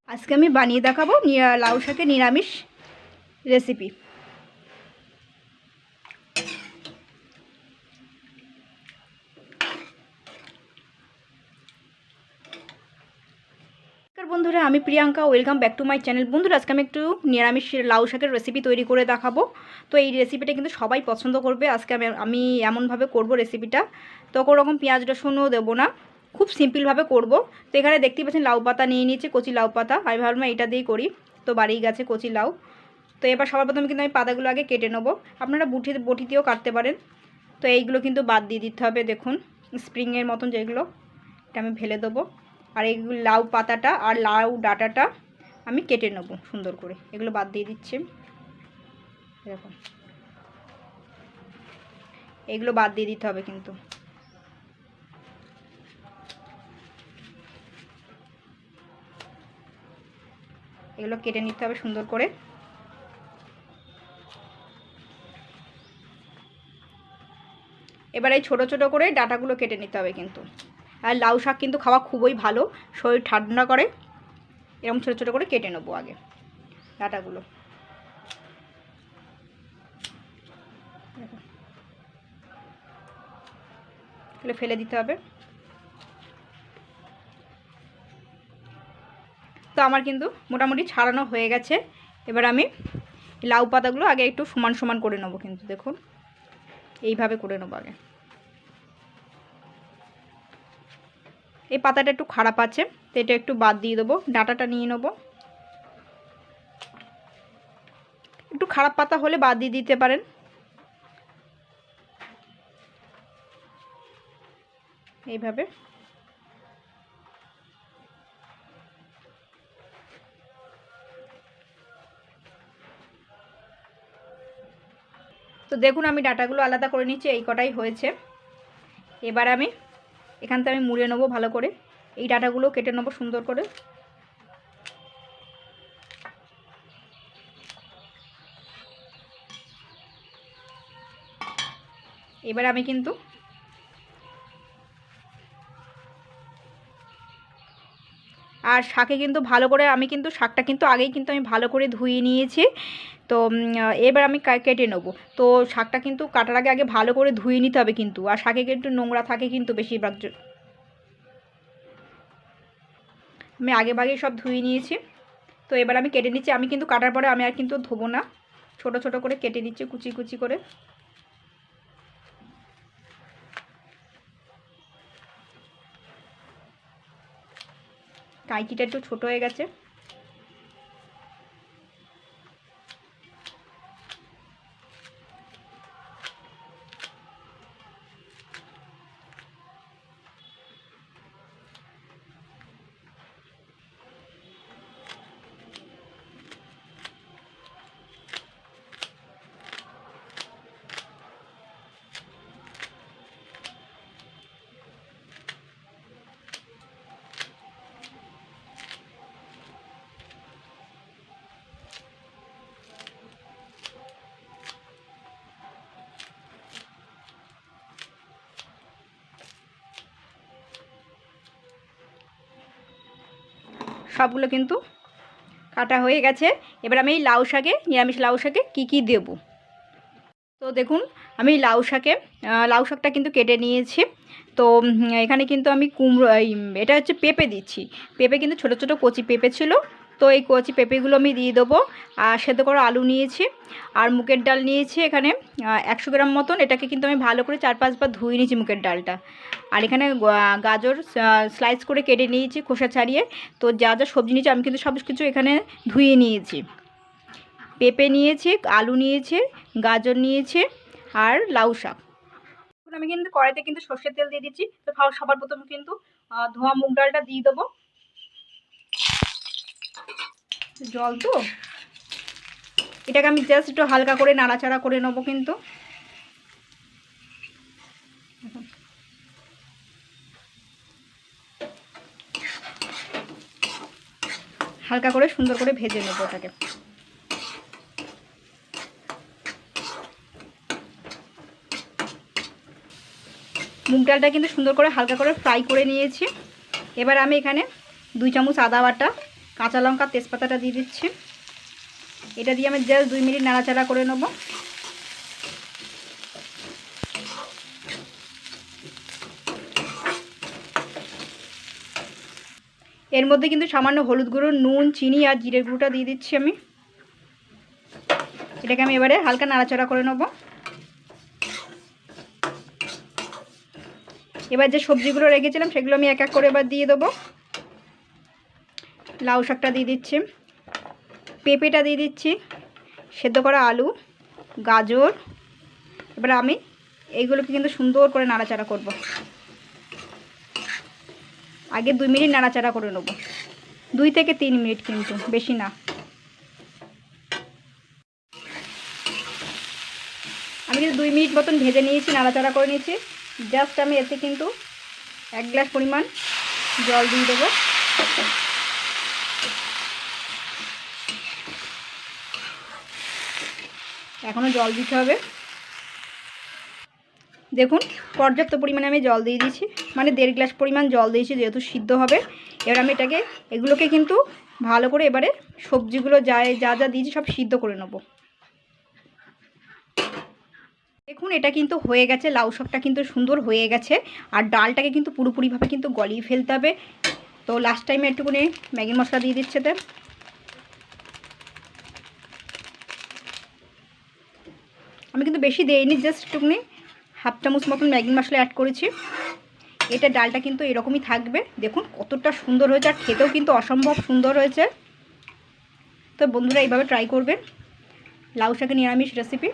আজকে আমি বানিয়ে দেখাবো লাউ শাকের নিরামিষ রেসিপি। বন্ধুরা, আমি Priyanka, welcome back to my channel. বন্ধুরা, আজকে আমি একটু নিরামিষ লাউ শাকের রেসিপি তৈরি করে দেখাবো। তো এই রেসিপিটা কিন্তু সবাই পছন্দ করবে। আজকে আমি এমনভাবে করব রেসিপিটা, তো কোনো রকম পেঁয়াজ রসুনও দেবো না, খুব সিম্পলভাবে করব। তো এখানে দেখতেই পাচ্ছেন লাউ পাতা নিয়ে নিয়েছি, কচি লাউ পাতা। আমি ভাবলাম এটা দিয়েই করি, তো বাড়িই গেছে কচি লাউ। তো এবার সবার প্রথমে কিন্তু আমি পাতাগুলো আগে কেটে নেবো। আপনারা বটিতেও কাটতে পারেন। তো এইগুলো কিন্তু বাদ দিয়ে দিতে হবে। দেখুন স্প্রিংয়ের মতন যেগুলো, এটা আমি ফেলে দেবো। আর এইগুলো লাউ পাতাটা আর লাউ ডাঁটাটা আমি কেটে নেবো সুন্দর করে, এগুলো বাদ দিয়ে দিচ্ছি। দেখুন এগুলো বাদ দিয়ে দিতে হবে কিন্তু। এগুলো কেটে নিতে হবে সুন্দর করে। এবার এই ছোটো ছোটো করে ডাঁটাগুলো কেটে নিতে হবে কিন্তু। আর লাউ শাক কিন্তু খাওয়া খুবই ভালো, শরীর ঠান্ডা করে। এরকম ছোটো ছোটো করে কেটে নেবো আগে ডাঁটাগুলো। এগুলো ফেলে দিতে হবে। তো আমার কিন্তু মোটামুটি ছাড়ানো হয়ে গেছে। এবার আমি লাউ পাতাগুলো আগে একটু সমান সমান করে নেবো কিন্তু। দেখুন এইভাবে করে নেবো আগে। এই পাতাটা একটু খারাপ আছে, তো এটা একটু বাদ দিয়ে দেবো। ডাঁটাটা নিয়ে নেবো। একটু খারাপ পাতা হলে বাদ দিয়ে দিতে পারেন। এইভাবে তো দেখুন আমি ডাঁটাগুলো আলাদা করে নিচ্ছি, এই কটাই হয়েছে। এবার আমি এখান থেকে আমি মুড়ে নেবো ভালো করে। এই ডাঁটাগুলো কেটে নেবো সুন্দর করে। এবার আমি কিন্তু আর শাকে কিন্তু ভালো করে আমি কিন্তু শাকটা কিন্তু আগেই কিন্তু আমি ভালো করে ধুয়ে নিয়েছি। তো এবার আমি কেটে নেবো। তো শাকটা কিন্তু কাটার আগে আগে ভালো করে ধুয়ে নিতে হবে কিন্তু। আর শাকে কিন্তু নোংরা থাকে কিন্তু বেশিরভাগ। আমি আগে ভাগে সব ধুয়ে নিয়েছি। তো এবার আমি কেটে নিচ্ছি। আমি কিন্তু কাটার পরে আমি আর কিন্তু ধোবো না, ছোট ছোট করে কেটে নিচ্ছি কুচি কুচি করে। কাঁচিটা একটু ছোট হয়ে গেছে। সবগুলো কিন্তু কাটা হয়ে গেছে। এবার আমি এই লাউ শাকে, নিরামিষ লাউ শাকে কী কী দেবো। তো দেখুন আমি লাউ শাকটা কিন্তু কেটে নিয়েছি। তো এখানে কিন্তু আমি কুমড়ো, এটা হচ্ছে পেঁপে দিচ্ছি। পেঁপে কিন্তু ছোটো ছোটো কচি পেঁপে ছিল। তো এই কচি পেঁপেগুলো আমি দিয়ে দেবো। আর সেদ্ধ করা আলু নিয়েছি, আর মুগের ডাল নিয়েছি এখানে 100 গ্রাম মতন। এটাকে কিন্তু আমি ভালো করে 4-5 বার ধুয়ে নিয়েছি মুগের ডালটা। আর এখানে গাজর স্লাইস করে কেটে নিয়েছি খোসা ছাড়িয়ে। তো যা যা সবজি নিয়েছি আমি কিন্তু সব কিছু এখানে ধুয়ে নিয়েছি। পেঁপে নিয়েছি, আলু নিয়েছি, গাজর নিয়েছি, আর লাউ শাক। আমি কিন্তু কড়াইতে কিন্তু সর্ষের তেল দিয়ে দিচ্ছি। তো সবার প্রথমে কিন্তু ধোয়া মুগ ডালটা দিয়ে দেবো। জল তো এটাকে আমি জাস্ট একটু হালকা করে নাড়াচাড়া করে নেবো কিন্তু। হালকা করে সুন্দর করে ভেজে নেবো ওটাকে। মুগ ডালটা কিন্তু সুন্দর করে হালকা করে ফ্রাই করে নিয়েছি। এবার আমি এখানে 2 চামচ আদা বাটা, কাঁচা লঙ্কা তেজপাতাটা দিয়ে দিচ্ছি। এটা দিয়ে আমি জাস্ট 2 মিনিট নাড়াচাড়া করে নেব। এর মধ্যে কিন্তু সামান্য হলুদ গুঁড়ো, নুন, চিনি আর জিরে গুঁড়োটা দিয়ে দিচ্ছি আমি। এটাকে আমি এবারে হালকা নাড়াচাড়া করে নেব। এবার যে সবজিগুলো রেখেছিলাম সেগুলো আমি এক এক করে এবার দিয়ে দেবো। লাউ শাকটা দিয়ে দিচ্ছি, পেঁপেটা দিয়ে দিচ্ছি, সেদ্ধ করা আলু, গাজর। এবার আমি এইগুলোকে কিন্তু সুন্দর করে নাড়াচাড়া করব। আগে 2 মিনিট নাড়াচাড়া করে নেব, 2 থেকে 3 মিনিট, কিন্তু বেশি না। আমি কিন্তু 2 মিনিট মতন ভেজে নিয়েছি, নাড়াচাড়া করে নিয়েছি। জাস্ট আমি এতে কিন্তু 1 গ্লাস পরিমাণ জল দিয়ে দেবো। এখনও জল দিতে হবে। দেখুন পর্যাপ্ত পরিমাণে আমি জল দিয়ে দিয়েছি, মানে 1.5 গ্লাস পরিমাণ জল দিয়েছি, যেহেতু সিদ্ধ হবে। এবার আমি এগুলোকে কিন্তু ভালো করে এবারে সবজিগুলো যা যা দিয়েছি সব সিদ্ধ করে নেব। দেখুন এটা কিন্তু হয়ে গেছে, লাউ শাকটা কিন্তু সুন্দর হয়ে গেছে। আর ডালটাকে কিন্তু পুরোপুরিভাবে কিন্তু গলিয়ে ফেলতে হবে। তো লাস্ট টাইমে একটুখানি ম্যাগি মশলা দিয়ে দিচ্ছে। আমি কিন্তু বেশি দেইনি, জাস্ট একটুখানি 1/2 চামচ মতন ম্যাগি মশলা অ্যাড করেছি। এটা ডালটা কিন্তু এরকমই থাকবে। দেখুন কতটা সুন্দর হয়েছে, আর খেতেও কিন্তু অসম্ভব সুন্দর হয়েছে। তো বন্ধুরা এইভাবে ট্রাই করবেন লাউ শাকের নিরামিষ রেসিপি।